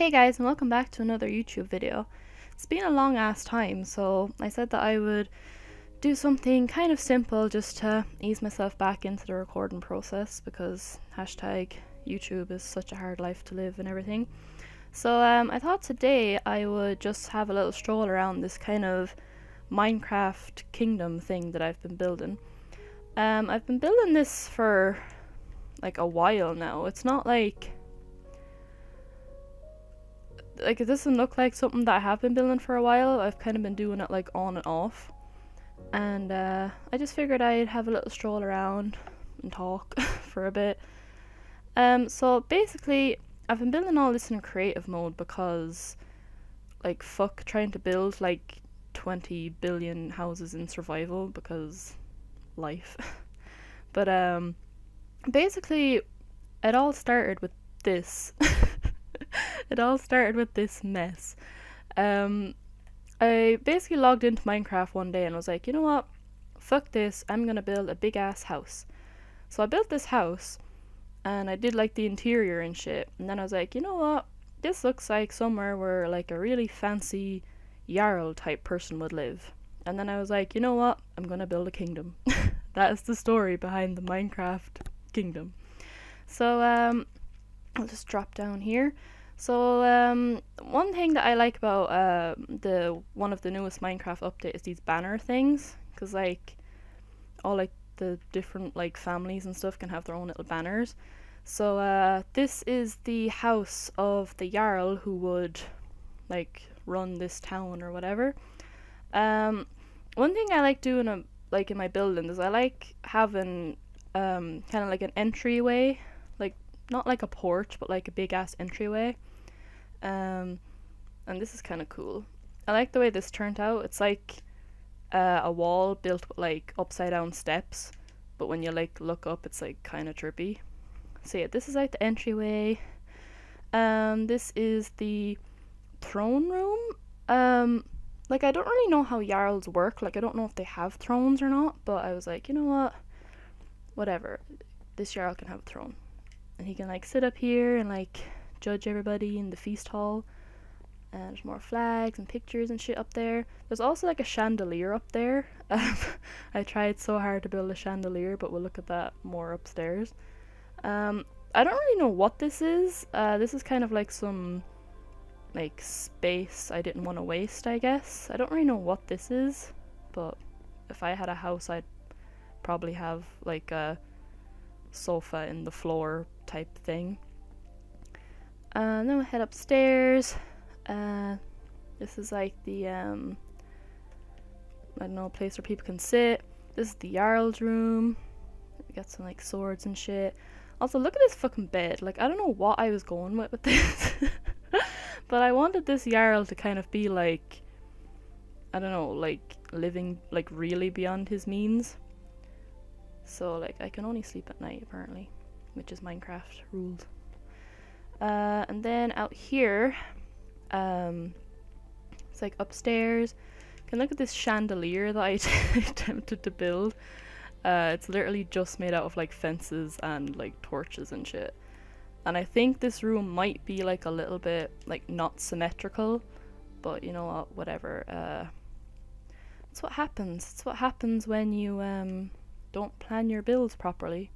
Hey guys, and welcome back to another YouTube video. It's been a long ass time, so I said that I would do something kind of simple just to ease myself back into the recording process because hashtag YouTube is such a hard life to live and everything. So I thought today I would just have a little stroll around this kind of Minecraft kingdom thing that I've been building. I've been building this for like a while now. It's not like it doesn't look like something that I have been building for a while. I've kind of been doing it like on and off. And I just figured I'd have a little stroll around and talk for a bit. So basically, I've been building all this in creative mode because, like, fuck trying to build like 20 billion houses in survival because life. But basically, it all started with this. It all started with this mess. I basically logged into Minecraft one day and was like, you know what? Fuck this, I'm gonna build a big ass house. So I built this house and I did like the interior and shit. And then I was like, you know what? This looks like somewhere where like a really fancy Jarl type person would live. And then I was like, you know what? I'm gonna build a kingdom. That is the story behind the Minecraft kingdom. So I'll just drop down here. So one thing that I like about the one of the newest Minecraft update is these banner things, because like all like the different like families and stuff can have their own little banners. So this is the house of the Jarl who would like run this town or whatever. One thing I like doing like in my buildings is I like having kind of like an entryway, like not like a porch but like a big ass entryway. And this is kind of cool. I like the way this turned out. It's like a wall built with like upside down steps, but when you like look up, it's like kind of trippy. So yeah, this is like the entryway. This is the throne room. Like I don't really know how Jarls work. Like I don't know if they have thrones or not. But I was like, you know what? Whatever. This Jarl can have a throne, and he can like sit up here and like judge everybody in the feast hall. And there's more flags and pictures and shit up there. There's also like a chandelier up there. I tried so hard to build a chandelier, but we'll look at that more upstairs. I don't really know what this is. This is kind of like some like space I didn't want to waste, I guess. I don't really know what this is, but if I had a house, I'd probably have like a sofa in the floor type thing. Then we'll head upstairs. This is like the I don't know, a place where people can sit. This is the Jarl's room. We got some like swords and shit. Also, look at this fucking bed. Like I don't know what I was going with this, but I wanted this Jarl to kind of be like, I don't know, like living like really beyond his means. So like I can only sleep at night apparently, which is Minecraft rules. And then out here, it's like upstairs. You can look at this chandelier that I attempted to build. It's literally just made out of like fences and like torches and shit. And I think this room might be like a little bit like not symmetrical, but you know what, whatever. That's what happens. It's what happens when you don't plan your builds properly.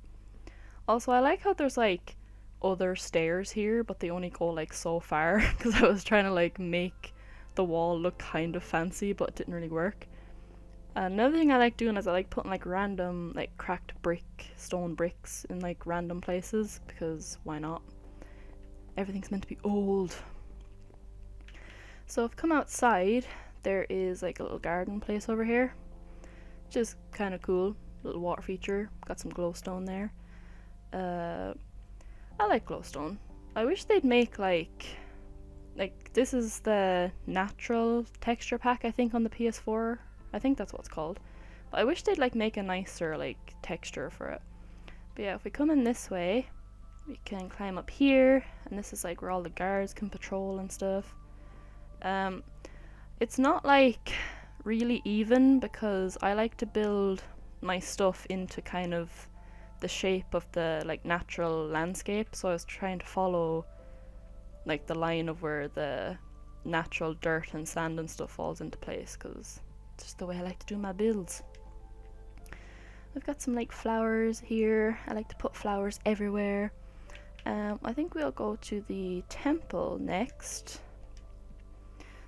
Also, I like how there's like other stairs here, but they only go like so far because I was trying to like make the wall look kind of fancy, but it didn't really work. Another thing I like doing is I like putting like random like cracked stone bricks in like random places because why not? Everything's meant to be old. So if you come outside, there is like a little garden place over here, which is kind of cool. Little water feature. Got some glowstone there. I like glowstone. I wish they'd make like this is the natural texture pack I think on the PS4. I think that's what it's called. But I wish they'd like make a nicer like texture for it. But yeah, if we come in this way, we can climb up here, and this is like where all the guards can patrol and stuff. It's not like really even because I like to build my stuff into kind of the shape of the like natural landscape, so I was trying to follow like the line of where the natural dirt and sand and stuff falls into place, because it's just the way I like to do my builds. We've got some like flowers here. I like to put flowers everywhere. I think we'll go to the temple next.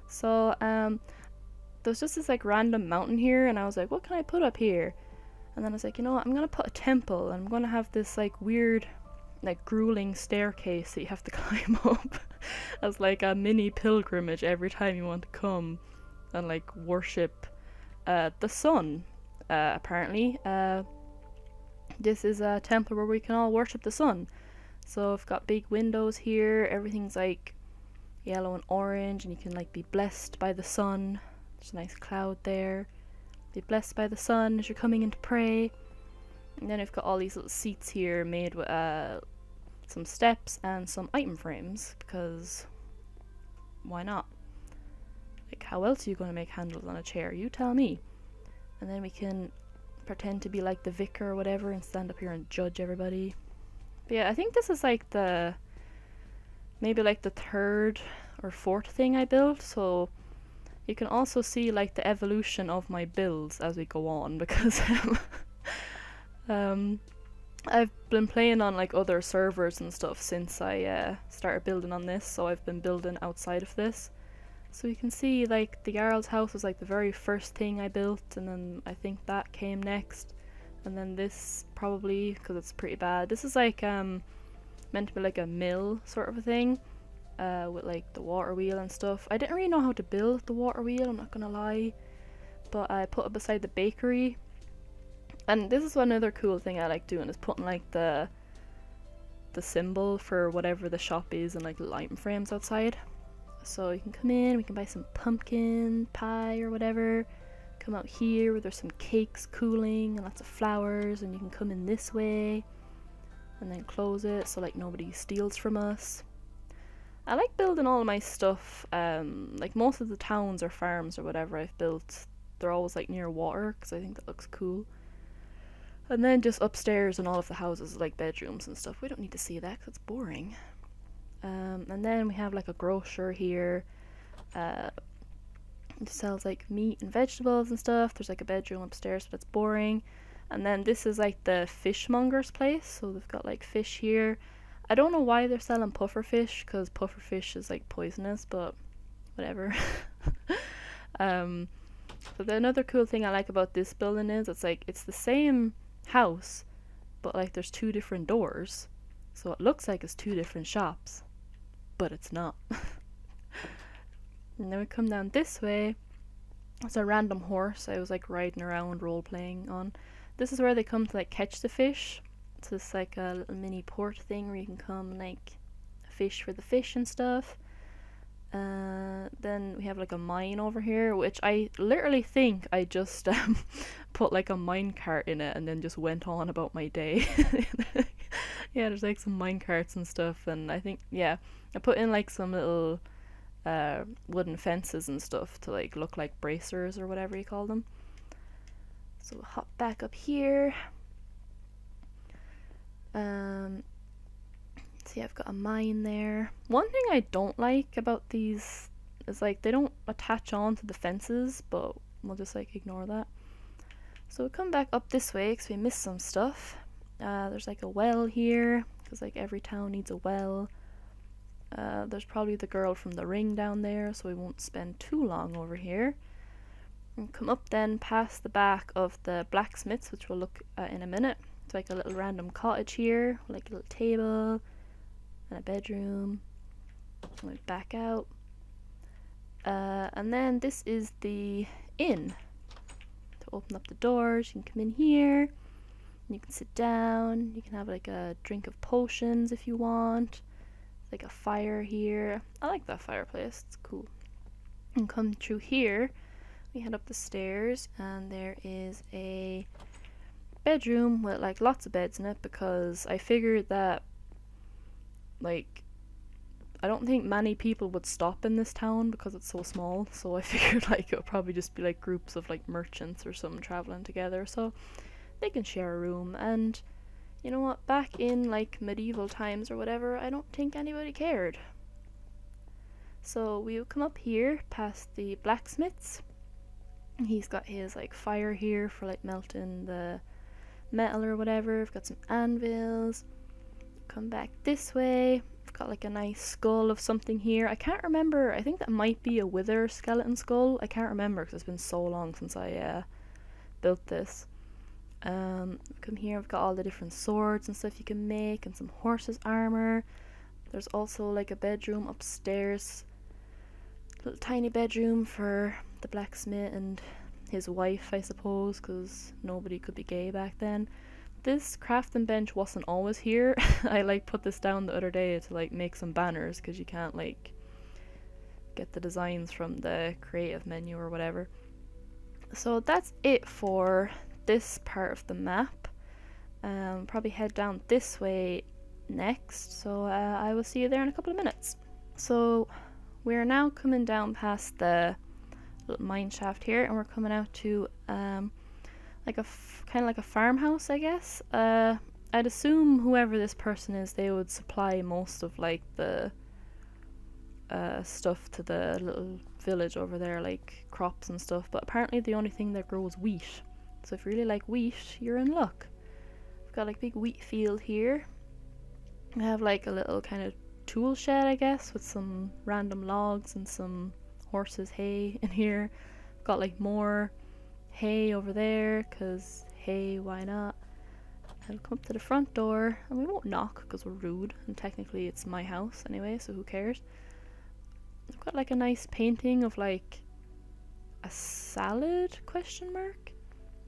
So there's just this like random mountain here, and I was like, what can I put up here? And then I was like, you know what, I'm gonna put a temple, and I'm gonna have this like weird, like grueling staircase that you have to climb up as like a mini pilgrimage every time you want to come and like worship the sun. Apparently, this is a temple where we can all worship the sun. So I've got big windows here. Everything's like yellow and orange, and you can like be blessed by the sun. There's a nice cloud there. Be blessed by the sun as you're coming in to pray. And then I've got all these little seats here made with some steps and some item frames, because why not? Like, how else are you going to make handles on a chair? You tell me. And then we can pretend to be like the vicar or whatever and stand up here and judge everybody. But yeah, I think this is like maybe like the third or fourth thing I built, so you can also see like the evolution of my builds as we go on, because I've been playing on like other servers and stuff since I started building on this, so I've been building outside of this. So you can see like the Jarl's house was like the very first thing I built, and then I think that came next, and then this probably, because it's pretty bad. This is like meant to be like a mill sort of a thing, with like the water wheel and stuff. I didn't really know how to build the water wheel, I'm not gonna lie, but I put it beside the bakery. And this is one other cool thing I like doing, is putting like the symbol for whatever the shop is and like little item frames outside. So you can come in, we can buy some pumpkin pie or whatever. Come out here where there's some cakes cooling and lots of flowers, and you can come in this way and then close it so like nobody steals from us. I like building all of my stuff, like most of the towns or farms or whatever I've built, they're always like near water, because I think that looks cool. And then just upstairs in all of the houses, like bedrooms and stuff. We don't need to see that because it's boring. And then we have like a grocer here. It sells like meat and vegetables and stuff. There's like a bedroom upstairs, but it's boring. And then this is like the fishmonger's place. So they've got like fish here. I don't know why they're selling puffer fish, because puffer fish is like poisonous, but whatever. But another cool thing I like about this building is it's the same house, but like there's two different doors, so it looks like it's two different shops, but it's not. And then we come down this way. It's a random horse I was like riding around role playing on. This is where they come to like catch the fish. So it's like a little mini port thing where you can come and like fish for the fish and stuff. Then we have like a mine over here, which I literally think I just put like a mine cart in it and then just went on about my day. Yeah, there's like some mine carts and stuff, and I think, yeah, I put in like some little wooden fences and stuff to like look like bracers or whatever you call them. So we'll hop back up here. See, I've got a mine there. One thing I don't like about these is like they don't attach on to the fences, but we'll just like ignore that. So we'll come back up this way because we missed some stuff. There's like a well here, because like every town needs a well. There's probably the girl from the ring down there, so we won't spend too long over here. And come up then past the back of the blacksmiths, which we'll look at in a minute. It's like a little random cottage here, like a little table and a bedroom. And we back out. And then this is the inn. To open up the doors, you can come in here. And you can sit down. You can have like a drink of potions if you want. Like a fire here. I like that fireplace, it's cool. And come through here, we head up the stairs, and there is a bedroom with like lots of beds in it, because I figured that like I don't think many people would stop in this town because it's so small, so I figured like it would probably just be like groups of like merchants or something traveling together, so they can share a room. And you know what, back in like medieval times or whatever, I don't think anybody cared. So we would come up here past the blacksmiths. He's got his like fire here for like melting the metal or whatever. We've got some anvils. Come back this way. We've got like a nice skull of something here. I can't remember. I think that might be a wither skeleton skull. I can't remember because it's been so long since I built this. Come here. We've got all the different swords and stuff you can make, and some horse's armor. There's also like a bedroom upstairs. Little tiny bedroom for the blacksmith and his wife, I suppose, because nobody could be gay back then. This crafting bench wasn't always here. I like put this down the other day to like make some banners, because you can't like get the designs from the creative menu or whatever. So that's it for this part of the map. Probably head down this way next, so I will see you there in a couple of minutes. So we're now coming down past the little mine shaft here, and we're coming out to like a kind of like a farmhouse, I guess. I'd assume whoever this person is, they would supply most of like the stuff to the little village over there, like crops and stuff, but apparently the only thing that grows wheat. So if you really like wheat, you're in luck. We've got like a big wheat field here. We have like a little kind of tool shed, I guess, with some random logs and some horses' hay in here. We've got like more hay over there, because hay, why not? I'll come up to the front door, and we won't knock because we're rude, and technically it's my house anyway, so who cares? I've got like a nice painting of like a salad, question mark,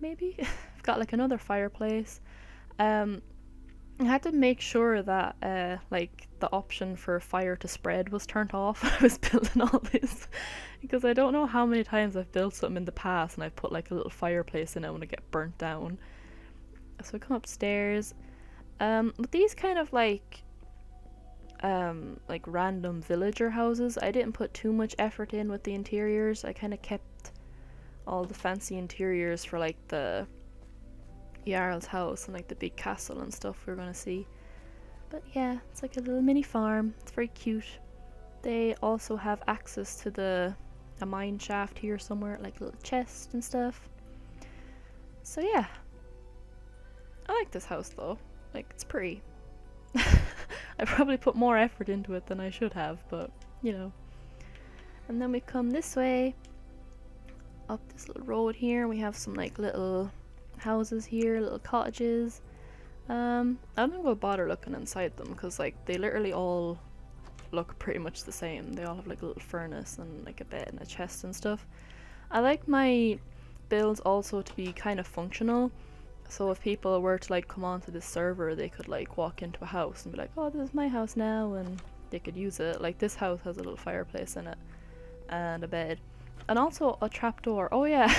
maybe? I've got like another fireplace. I had to make sure that like the option for fire to spread was turned off when I was building all this, because I don't know how many times I've built something in the past and I've put like a little fireplace in it when it get burnt down. So I come upstairs. With these kind of like random villager houses, I didn't put too much effort in with the interiors. I kind of kept all the fancy interiors for like the Jarl's house and like the big castle and stuff we're gonna see. But yeah, it's like a little mini farm. It's very cute. They also have access to a mine shaft here somewhere, like a little chest and stuff. So yeah, I like this house though. Like, it's pretty. I probably put more effort into it than I should have, but you know. And then we come this way, up this little road here. We have some like little houses here, little cottages. I don't think we'll bother looking inside them, because like they literally all look pretty much the same. They all have like a little furnace and like a bed and a chest and stuff. I like my builds also to be kind of functional, so if people were to like come onto this server, they could like walk into a house and be like, oh, this is my house now, and they could use it. Like this house has a little fireplace in it and a bed. And also a trapdoor. Oh yeah,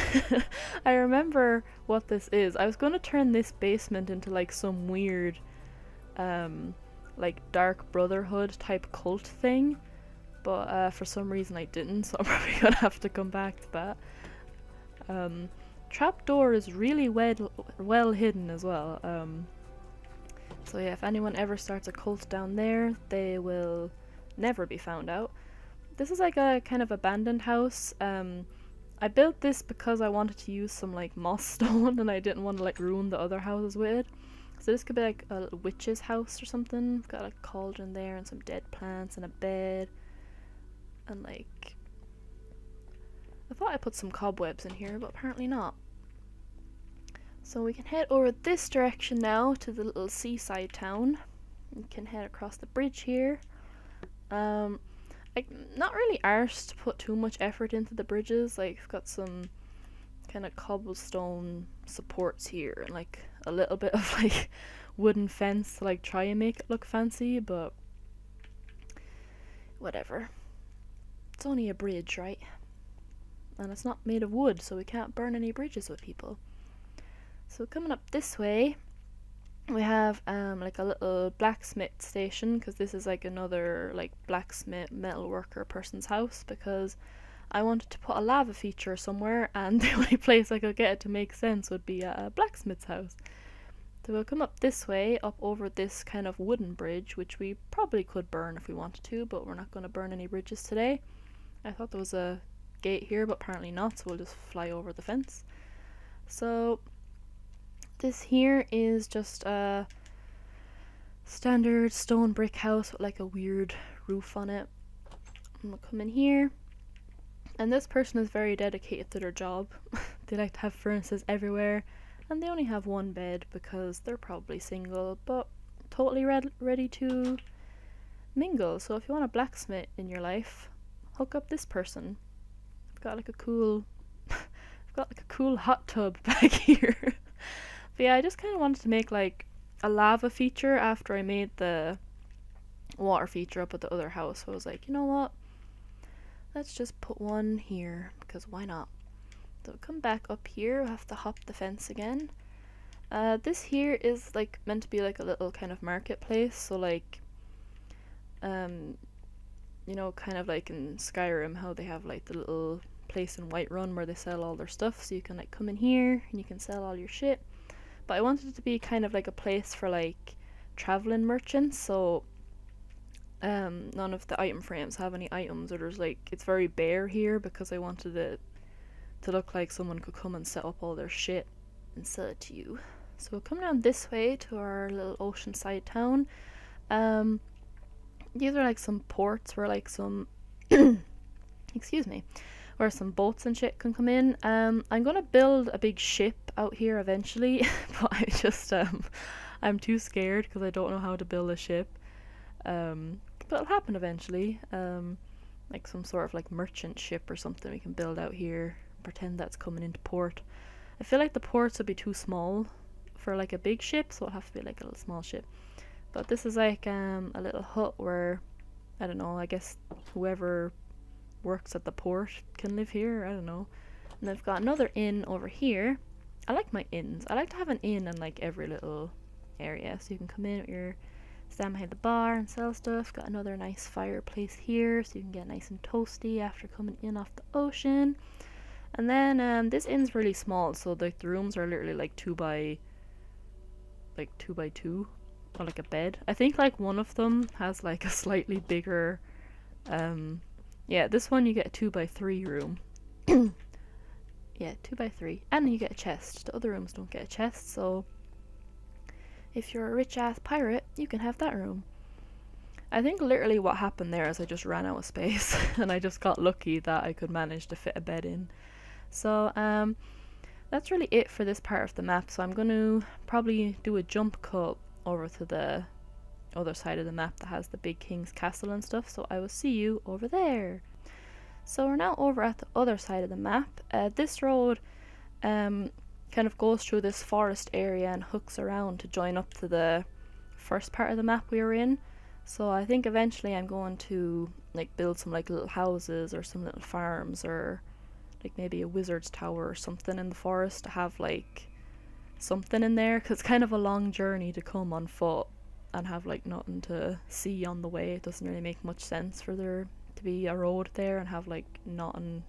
I remember what this is. I was going to turn this basement into like some weird, like Dark Brotherhood type cult thing, but for some reason I didn't, so I'm probably going to have to come back to that. Trapdoor is really well hidden as well. So yeah, if anyone ever starts a cult down there, they will never be found out. This is like a kind of abandoned house. I built this because I wanted to use some like moss stone, and I didn't want to like ruin the other houses with it. So this could be like a witch's house or something. We've got like a cauldron there and some dead plants and a bed. And like, I thought I put some cobwebs in here, but apparently not. So we can head over this direction now to the little seaside town. We can head across the bridge here. Like, not really arsed to put too much effort into the bridges. Like, we've got some kind of cobblestone supports here and like a little bit of like wooden fence to like try and make it look fancy, but whatever. It's only a bridge, right? And it's not made of wood, so we can't burn any bridges with people. So coming up this way, we have like a little blacksmith station, because this is like another like blacksmith metalworker person's house, because I wanted to put a lava feature somewhere, and the only place I could get it to make sense would be a blacksmith's house. So we'll come up this way, up over this kind of wooden bridge, which we probably could burn if we wanted to, but we're not going to burn any bridges today. I thought there was a gate here, but apparently not, so we'll just fly over the fence. So this here is just a standard stone brick house with like a weird roof on it. I'm gonna come in here, and this person is very dedicated to their job. They like to have furnaces everywhere, and they only have one bed because they're probably single, but totally ready to mingle. So if you want a blacksmith in your life, hook up this person. I've got like a cool hot tub back here. But yeah, I just kind of wanted to make like a lava feature after I made the water feature up at the other house. So I was like, you know what? Let's just put one here, because why not? So come back up here, we'll have to hop the fence again. This here is like meant to be like a little kind of marketplace, so like you know, kind of like in Skyrim how they have like the little place in Whiterun where they sell all their stuff, so you can like come in here and you can sell all your shit. But I wanted it to be kind of like a place for like traveling merchants, so none of the item frames have any items, or there's like, it's very bare here because I wanted it to look like someone could come and set up all their shit and sell it to you. So we'll come down this way to our little oceanside town. These are like some ports where like some excuse me, where some boats and shit can come in. I'm gonna build a big ship out here eventually, but I just I'm too scared because I don't know how to build a ship. But it'll happen eventually. Like some sort of like merchant ship or something we can build out here. Pretend that's coming into port. I feel like the ports would be too small for like a big ship, so it'll have to be like a little small ship. But this is like a little hut where, I don't know, I guess whoever works at the port can live here, I don't know. And I've got another inn over here. I like my inns. I like to have an inn in like every little area, so you can come in with your stand behind the bar and sell stuff. Got another nice fireplace here, so you can get nice and toasty after coming in off the ocean. And then this inn's really small, so like the rooms are literally like 2 by 2, or like a bed. I think like one of them has like a slightly bigger yeah, this one you get a 2 by 3 room. Yeah, 2 by 3, and you get a chest. The other rooms don't get a chest, so if you're a rich ass pirate, you can have that room. I think literally what happened there is I just ran out of space and I just got lucky that I could manage to fit a bed in. So that's really it for this part of the map. So I'm going to probably do a jump cut over to the other side of the map that has the big king's castle and stuff. So I will see you over there. So we're now over at the other side of the map. This road kind of goes through this forest area and hooks around to join up to the first part of the map we were in. So I think eventually I'm going to like build some like little houses or some little farms, or like maybe a wizard's tower or something in the forest to have like something in there, because it's kind of a long journey to come on foot and have like nothing to see on the way. It doesn't really make much sense for there to be a road there and have like nothing.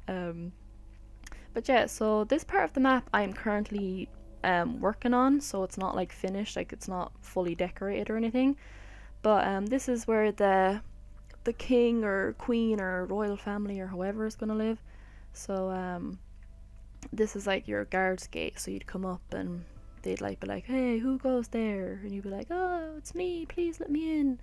But yeah, so this part of the map I'm currently working on, so it's not like finished, like it's not fully decorated or anything. But this is where the king or queen or royal family or whoever is gonna live. So this is like your guard's gate, so you'd come up and they'd like be like, hey, who goes there? And you'd be like, oh, it's me, please let me in.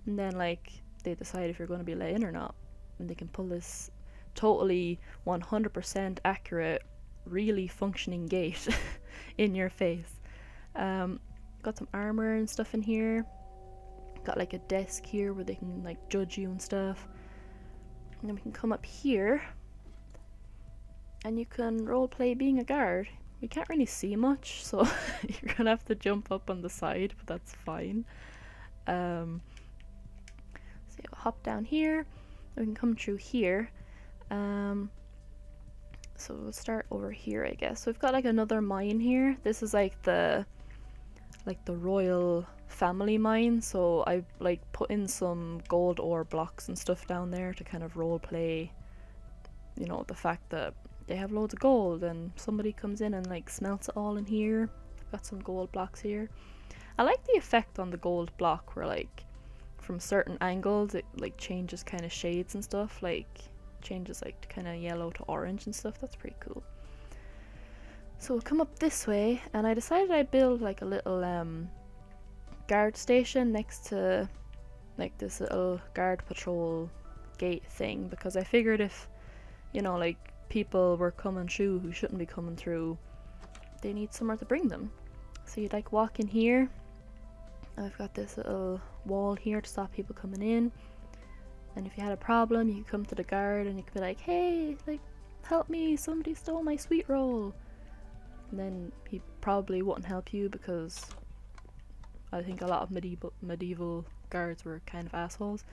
And then like they decide if you're going to be let in or not, and they can pull this totally 100% accurate, really functioning gate in your face. Got some armor and stuff in here. Got like a desk here where they can like judge you and stuff. And then we can come up here and you can roleplay being a guard. We can't really see much, so you're gonna have to jump up on the side, but that's fine. So we'll hop down here. We can come through here. So we'll start over here, I guess. So we've got like another mine here. This is like the royal family mine. So I like put in some gold ore blocks and stuff down there to kind of roleplay, you know, the fact that they have loads of gold and somebody comes in and like smelts it all in here. got some gold blocks here. I like the effect on the gold block where like from certain angles it like changes kind of shades and stuff, like changes like kind of yellow to orange and stuff. That's pretty cool. So we'll come up this way, and I decided I'd build like a little guard station next to like this little guard patrol gate thing, because I figured if, you know, like people were coming through who shouldn't be coming through, they need somewhere to bring them. So you'd like walk in here. I've got this little wall here to stop people coming in, and if you had a problem you could come to the guard and you could be like, hey, like, help me, somebody stole my sweet roll. And then he probably wouldn't help you because I think a lot of medieval guards were kind of assholes.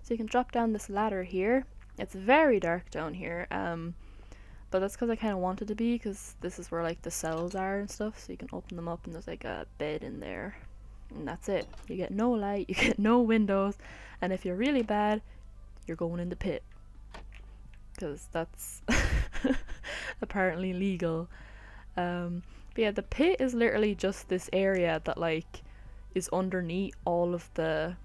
So you can drop down this ladder here. It's very dark down here, but that's because I kind of wanted to be, because this is where like the cells are and stuff, so you can open them up and there's like a bed in there. And that's it. You get no light, you get no windows, and if you're really bad, you're going in the pit. Because that's apparently legal. But yeah, the pit is literally just this area that like is underneath all of the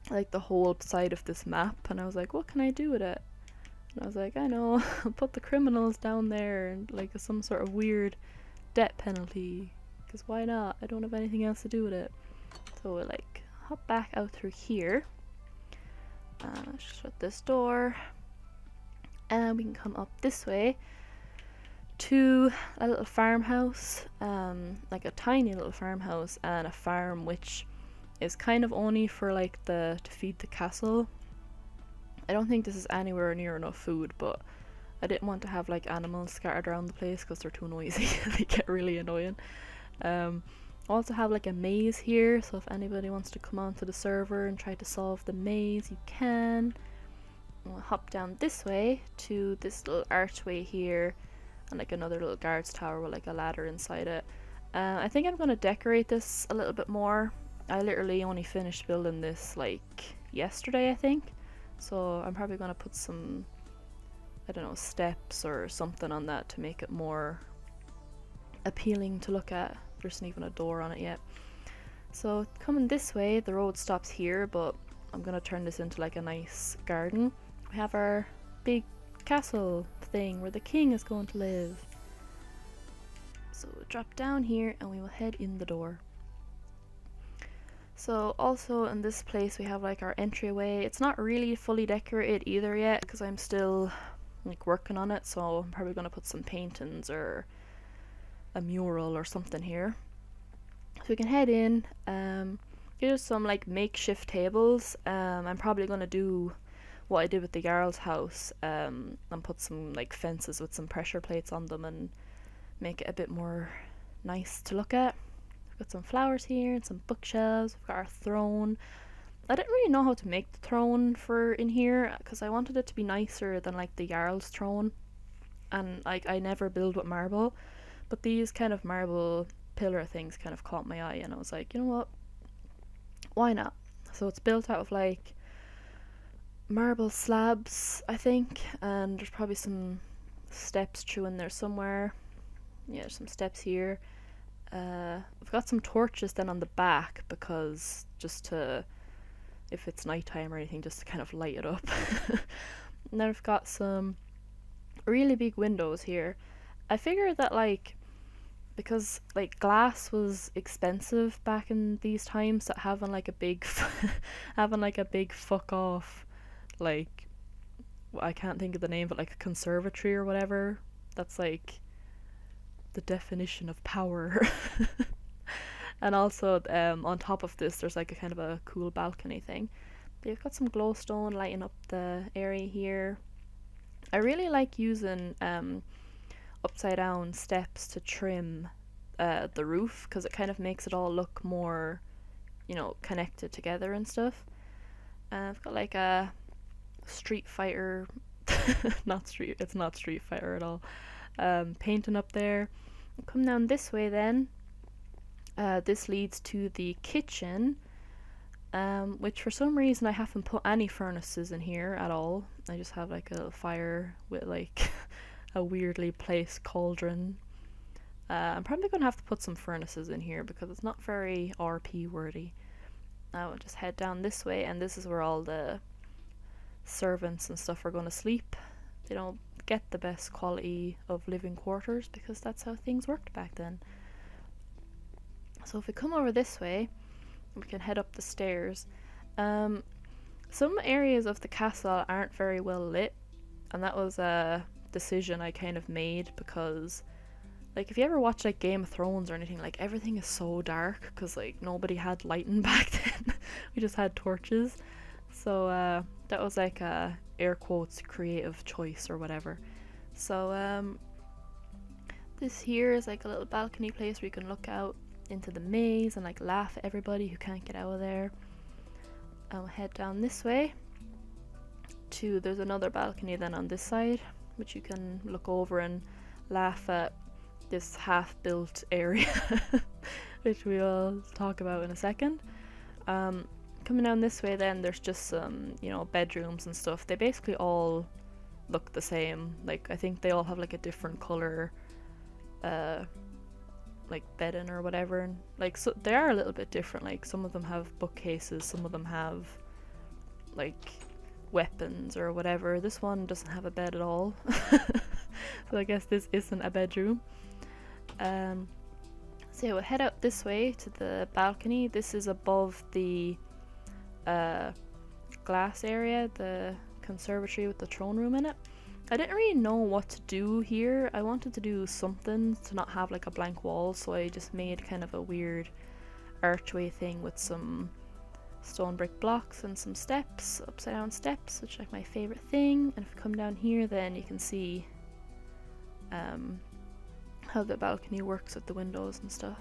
like the whole side of this map, and I was like, what can I do with it? And I was like, I know, I'll put the criminals down there and like some sort of weird death penalty, because why not? I don't have anything else to do with it. So we'll like hop back out through here, shut this door, and we can come up this way to a little farmhouse, like a tiny little farmhouse, and a farm which is kind of only for like to feed the castle. I don't think this is anywhere near enough food, but I didn't want to have like animals scattered around the place because they're too noisy. They get really annoying. Also have like a maze here, so if anybody wants to come onto the server and try to solve the maze, you can. We'll hop down this way to this little archway here, and like another little guards tower with like a ladder inside it. I think I'm gonna decorate this a little bit more. I literally only finished building this like yesterday, I think, so I'm probably gonna put some, I don't know, steps or something on that to make it more appealing to look at. There isn't even a door on it yet. So coming this way, the road stops here, but I'm gonna turn this into like a nice garden. We have our big castle thing where the king is going to live. So we'll drop down here and we will head in the door. So also in this place we have like our entryway. It's not really fully decorated either yet because I'm still like working on it, so I'm probably gonna put some paintings or a mural or something here. So we can head in. Here's some like makeshift tables. I'm probably gonna do what I did with the Jarl's house, and put some like fences with some pressure plates on them and make it a bit more nice to look at. We've got some flowers here and some bookshelves. We've got our throne. I didn't really know how to make the throne for in here because I wanted it to be nicer than like the Jarl's throne, and like I never build with marble, but these kind of marble pillar things kind of caught my eye, and I was like, you know what, why not? So it's built out of like marble slabs, I think, and there's probably some steps through in there somewhere. Yeah, there's some steps here. I've got some torches then on the back because just to, if it's nighttime or anything, just to kind of light it up. And then I've got some really big windows here. I figured that like, because like glass was expensive back in these times, that having like a big having like a big fuck off, like, I can't think of the name, but like a conservatory or whatever, that's like the definition of power. And also on top of this there's like a kind of a cool balcony thing. But you've got some glowstone lighting up the area here. I really like using upside down steps to trim the roof because it kind of makes it all look more, you know, connected together and stuff. I've got like a Street Fighter it's not Street Fighter at all, painting up there. Come down this way then. This leads to the kitchen, which for some reason I haven't put any furnaces in here at all. I just have like a little fire with like a weirdly placed cauldron. I'm probably going to have to put some furnaces in here because it's not very RP worthy. I'll just head down this way, and this is where all the servants and stuff are going to sleep. They don't get the best quality of living quarters because that's how things worked back then. So if we come over this way, we can head up the stairs. Some areas of the castle aren't very well lit, and that was a decision I kind of made because, like, if you ever watch like Game of Thrones or anything, like everything is so dark because like nobody had lighting back then. We just had torches. So that was like a air quotes creative choice or whatever. So this here is like a little balcony place where you can look out into the maze and like laugh at everybody who can't get out of there. I'll head down this way to, there's another balcony then on this side, which you can look over and laugh at this half-built area, which we'll talk about in a second. Coming down this way then, there's just some, you know, bedrooms and stuff. They basically all look the same. Like, I think they all have like a different color, like bedding or whatever, and like, so they are a little bit different. Like, some of them have bookcases, some of them have like weapons or whatever. This one doesn't have a bed at all. So I guess this isn't a bedroom. So yeah, we'll head out this way to the balcony. This is above the glass area, the conservatory with the throne room in it. I didn't really know what to do here. I wanted to do something to not have like a blank wall, so I just made kind of a weird archway thing with some stone brick blocks and some steps, upside down steps, which is like my favorite thing. And if you come down here, then you can see how the balcony works with the windows and stuff.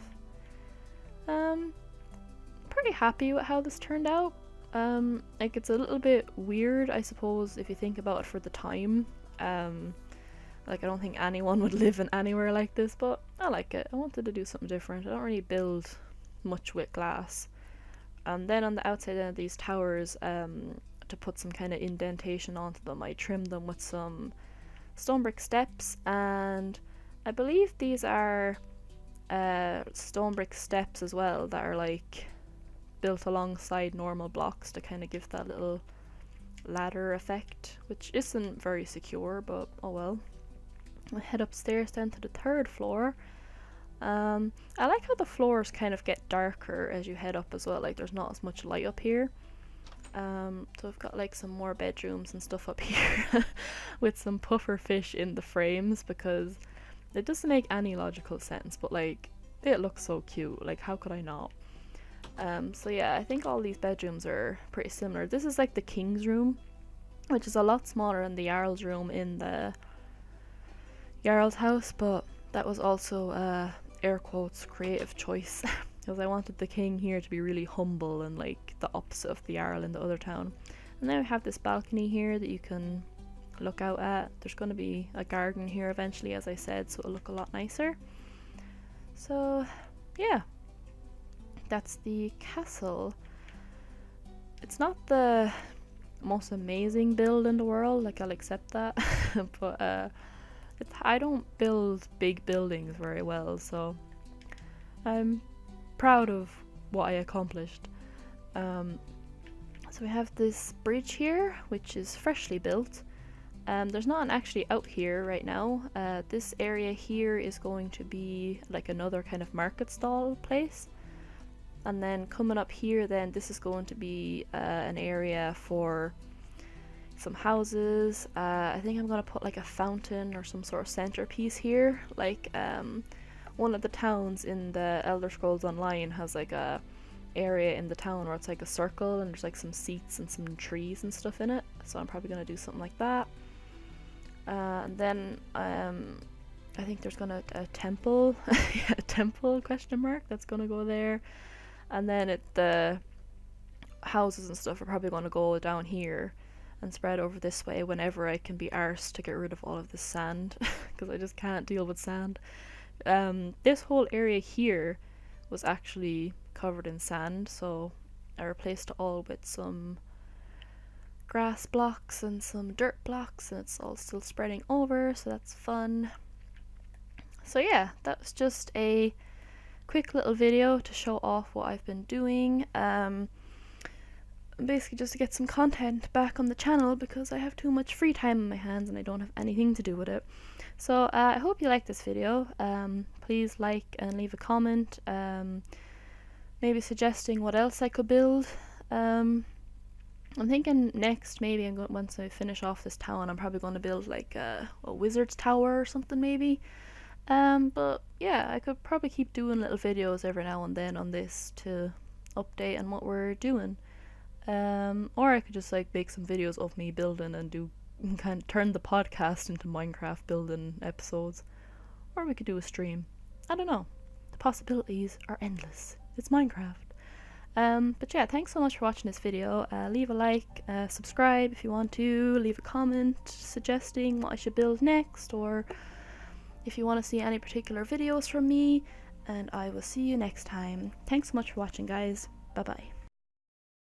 Pretty happy with how this turned out. Like, it's a little bit weird, I suppose, if you think about it for the time. Like, I don't think anyone would live in anywhere like this, but I like it. I wanted to do something different. I don't really build much with glass. And then on the outside of these towers, to put some kind of indentation onto them, I trimmed them with some stone brick steps, and I believe these are stone brick steps as well that are like built alongside normal blocks to kind of give that little ladder effect, which isn't very secure, but oh well. We'll head upstairs then to the third floor. I like how the floors kind of get darker as you head up as well, like there's not as much light up here. So I've got like some more bedrooms and stuff up here with some puffer fish in the frames because it doesn't make any logical sense, but like it looks so cute, like how could I not? So yeah, I think all these bedrooms are pretty similar. This is like the king's room, which is a lot smaller than the Jarl's room in the Jarl's house, but that was also air quotes creative choice because I wanted the king here to be really humble and like the opposite of the Jarl in the other town. And then we have this balcony here that you can look out at. There's going to be a garden here eventually, as I said, so it'll look a lot nicer. So yeah, that's the castle. It's not the most amazing build in the world, like I'll accept that, but I don't build big buildings very well, so I'm proud of what I accomplished. So we have this bridge here, which is freshly built. There's not an actually out here right now. This area here is going to be like another kind of market stall place. And then coming up here then, this is going to be an area for some houses. I think I'm going to put like a fountain or some sort of centerpiece here. Like one of the towns in the Elder Scrolls Online has like a area in the town where it's like a circle and there's like some seats and some trees and stuff in it. So I'm probably going to do something like that. And then I think there's gonna a temple, a temple question mark that's gonna go there. And then the houses and stuff are probably going to go down here and spread over this way whenever I can be arsed to get rid of all of this sand, because I just can't deal with sand. This whole area here was actually covered in sand, so I replaced it all with some grass blocks and some dirt blocks, and it's all still spreading over, so that's fun. So yeah, that was just a quick little video to show off what I've been doing. Basically just to get some content back on the channel because I have too much free time in my hands and I don't have anything to do with it. So I hope you like this video. Please like and leave a comment, maybe suggesting what else I could build. I'm thinking next, maybe once I finish off this town, I'm probably going to build like a wizard's tower or something maybe. But yeah, I could probably keep doing little videos every now and then on this to update on what we're doing. Or I could just like make some videos of me building and kind of turn the podcast into Minecraft building episodes. Or we could do a stream. I don't know. The possibilities are endless. It's Minecraft. But yeah, thanks so much for watching this video. Leave a like, subscribe if you want to, leave a comment suggesting what I should build next, or if you want to see any particular videos from me, and I will see you next time. Thanks so much for watching, guys. Bye bye.